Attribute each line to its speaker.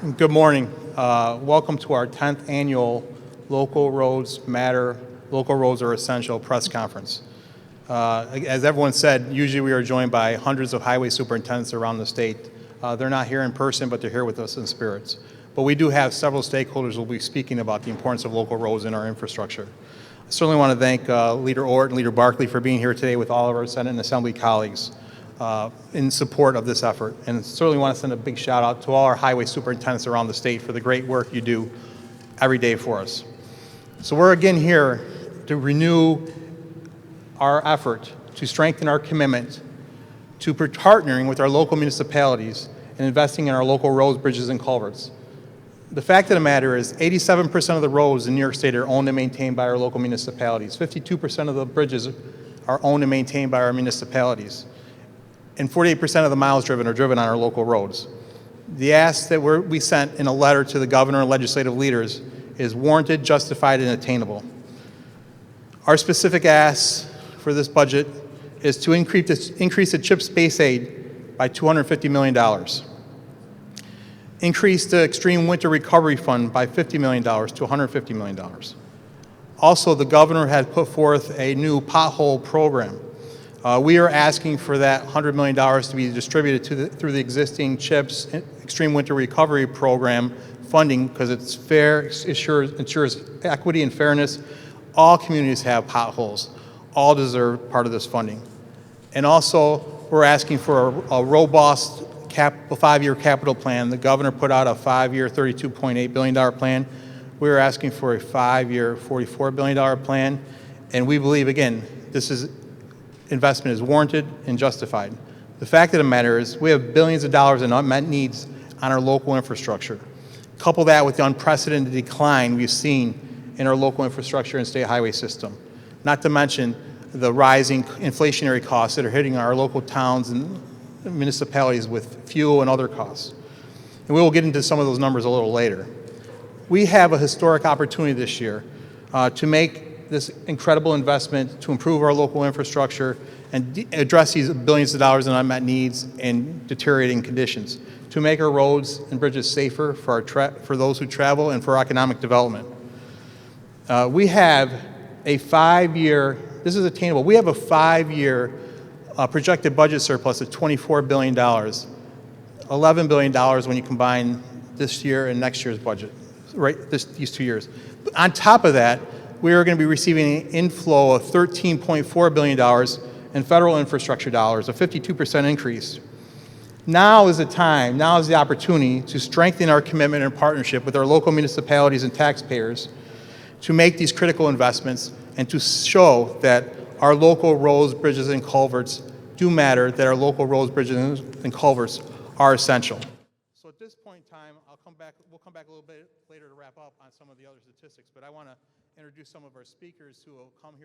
Speaker 1: Good morning. Welcome to our 10th annual Local Roads Matter, Local Roads Are Essential press conference. As everyone said, usually we are joined by hundreds of highway superintendents around the state. They're not here in person, but they're here with us in spirits. But we do have several stakeholders who will be speaking about the importance of local roads in our infrastructure. I certainly want to thank Leader Ort and Leader Barkley for being here today with all of our Senate and Assembly colleagues in support of this effort. And certainly want to send a big shout out to all our highway superintendents around the state for the great work you do every day for us. So we're again here to renew our effort to strengthen our commitment to partnering with our local municipalities and investing in our local roads, bridges, and culverts. The fact of the matter is 87% of the roads in New York State are owned and maintained by our local municipalities. 52% of the bridges are owned and maintained by our municipalities. And 48% of the miles driven are driven on our local roads. The ask that we sent in a letter to the governor and legislative leaders is warranted, justified, and attainable. Our specific ask for this budget is to increase the CHIP space aid by $250 million. Increase the Extreme Winter Recovery Fund by $50 million to $150 million. Also, the governor had put forth a new pothole program. We are asking for that $100 million to be distributed through the existing CHIPS Extreme Winter Recovery Program funding because it's fair, ensures equity and fairness. All communities have potholes. All deserve part of this funding. And also, we're asking for a robust five-year capital plan. The governor put out a five-year $32.8 billion plan. We're asking for a five-year $44 billion plan. And we believe, again, this investment is warranted and justified. The fact of the matter is we have billions of dollars in unmet needs on our local infrastructure. Couple that with the unprecedented decline we've seen in our local infrastructure and state highway system. Not to mention the rising inflationary costs that are hitting our local towns and municipalities with fuel and other costs. And we will get into some of those numbers a little later. We have a historic opportunity this year to make this incredible investment to improve our local infrastructure and address these billions of dollars in unmet needs and deteriorating conditions, to make our roads and bridges safer for those who travel and for economic development. We have a five-year, this is attainable, we have a five-year projected budget surplus of $24 billion, $11 billion when you combine this year and next year's budget, right, these 2 years. On top of that, we are going to be receiving an inflow of $13.4 billion in federal infrastructure dollars, a 52% increase. Now is the time, now is the opportunity to strengthen our commitment and partnership with our local municipalities and taxpayers to make these critical investments and to show that our local roads, bridges, and culverts do matter, that our local roads, bridges, and culverts are essential. So at this point in time, we'll come back a little bit later to wrap up on some of the other statistics, but I want to introduce some of our speakers who will come here